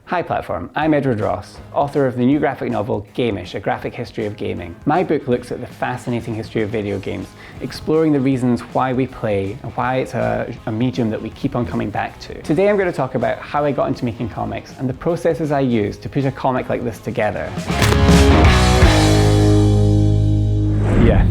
Hi Platform, I'm Edward Ross, author of the new graphic novel Gameish, A Graphic History of Gaming. My book looks at the fascinating history of video games, exploring the reasons why we play and why it's a medium that we keep on coming back to. Today I'm going to talk about how I got into making comics and the processes I used to put a comic like this together. Yeah.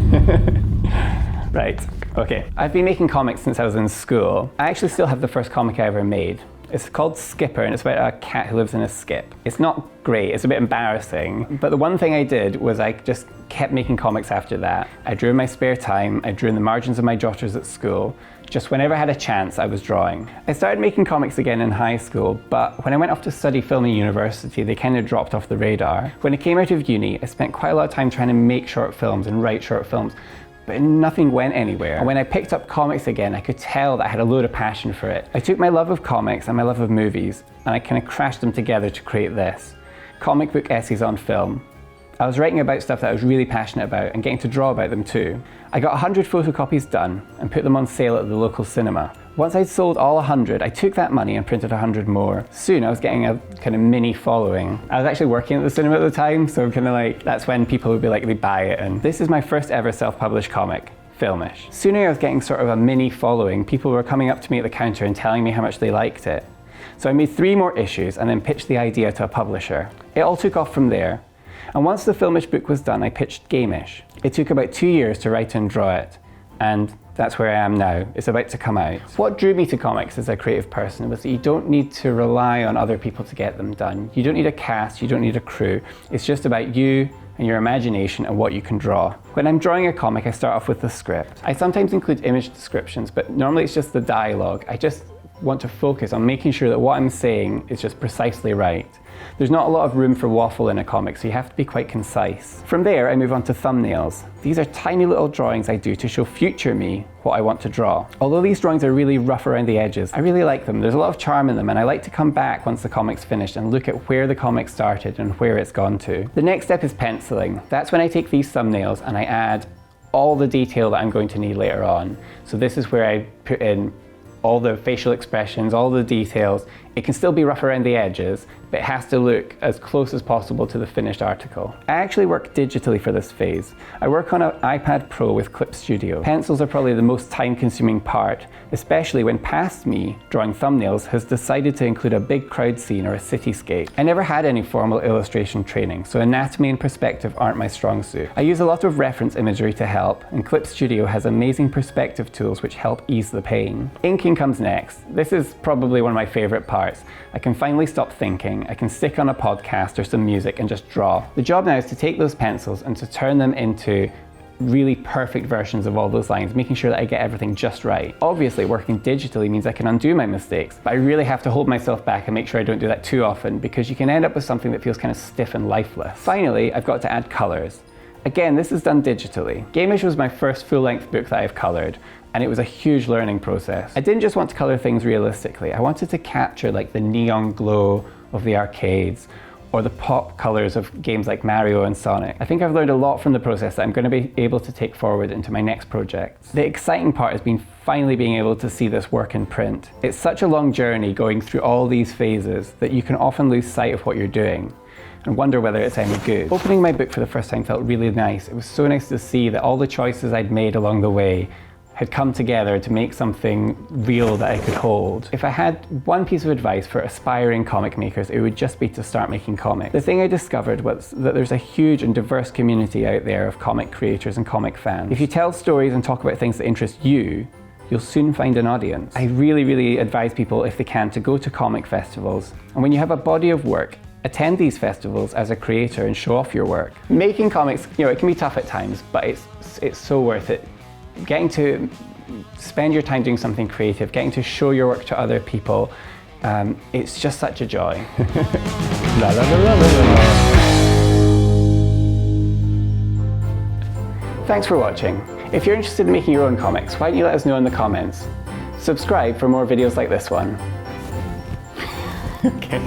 Right, okay. I've been making comics since I was in school. I actually still have the first comic I ever made. It's called Skipper and it's about a cat who lives in a skip. It's not great, it's a bit embarrassing, but the one thing I did was I just kept making comics after that. I drew in my spare time, I drew in the margins of my jotters at school. Just whenever I had a chance, I was drawing. I started making comics again in high school, but when I went off to study film at university, they kind of dropped off the radar. When I came out of uni, I spent quite a lot of time trying to make short films and write short films, but nothing went anywhere. And when I picked up comics again, I could tell that I had a load of passion for it. I took my love of comics and my love of movies, and I kind of crashed them together to create this. Comic book essays on film. I was writing about stuff that I was really passionate about and getting to draw about them too. I got 100 photocopies done and put them on sale at the local cinema. Once I'd sold all 100, I took that money and printed 100 more. Soon I was getting a kind of mini following. I was actually working at the cinema at the time, so kind of like, that's when people would be like, they buy it. And this is my first ever self-published comic, Filmish. Soon I was getting sort of a mini following. People were coming up to me at the counter and telling me how much they liked it. So I made 3 more issues and then pitched the idea to a publisher. It all took off from there. And once the Filmish book was done, I pitched Gameish. It took about 2 years to write and draw it, and that's where I am now. It's about to come out. What drew me to comics as a creative person was that you don't need to rely on other people to get them done. You don't need a cast, you don't need a crew. It's just about you and your imagination and what you can draw. When I'm drawing a comic, I start off with the script. I sometimes include image descriptions, but normally it's just the dialogue. I just want to focus on making sure that what I'm saying is just precisely right. There's not a lot of room for waffle in a comic, so you have to be quite concise. From there, I move on to thumbnails. These are tiny little drawings I do to show future me what I want to draw. Although these drawings are really rough around the edges, I really like them. There's a lot of charm in them, and I like to come back once the comic's finished and look at where the comic started and where it's gone to. The next step is penciling. That's when I take these thumbnails and I add all the detail that I'm going to need later on. So this is where I put in all the facial expressions, all the details. It can still be rough around the edges, but it has to look as close as possible to the finished article. I actually work digitally for this phase. I work on an iPad Pro with Clip Studio. Pencils are probably the most time-consuming part, especially when past me, drawing thumbnails, has decided to include a big crowd scene or a cityscape. I never had any formal illustration training, so anatomy and perspective aren't my strong suit. I use a lot of reference imagery to help, and Clip Studio has amazing perspective tools which help ease the pain. Inking comes next. This is probably one of my favorite parts. I can finally stop thinking, I can stick on a podcast or some music and just draw. The job now is to take those pencils and to turn them into really perfect versions of all those lines, making sure that I get everything just right. Obviously, working digitally means I can undo my mistakes, but I really have to hold myself back and make sure I don't do that too often, because you can end up with something that feels kind of stiff and lifeless. Finally, I've got to add colors. Again, this is done digitally. Gameish was my first full-length book that I've colored, and it was a huge learning process. I didn't just want to color things realistically. I wanted to capture like the neon glow of the arcades or the pop colors of games like Mario and Sonic. I think I've learned a lot from the process that I'm going to be able to take forward into my next projects. The exciting part has been finally being able to see this work in print. It's such a long journey going through all these phases that you can often lose sight of what you're doing and wonder whether it's any good. Opening my book for the first time felt really nice. It was so nice to see that all the choices I'd made along the way had come together to make something real that I could hold. If I had one piece of advice for aspiring comic makers, it would just be to start making comics. The thing I discovered was that there's a huge and diverse community out there of comic creators and comic fans. If you tell stories and talk about things that interest you, you'll soon find an audience. I really advise people, if they can, to go to comic festivals. And when you have a body of work, attend these festivals as a creator and show off your work. Making comics, it can be tough at times, but it's so worth it. Getting to spend your time doing something creative, getting to show your work to other people, it's just such a joy. La, la, la, la, la, la. Thanks for watching. If you're interested in making your own comics, why don't you let us know in the comments? Subscribe for more videos like this one. Okay.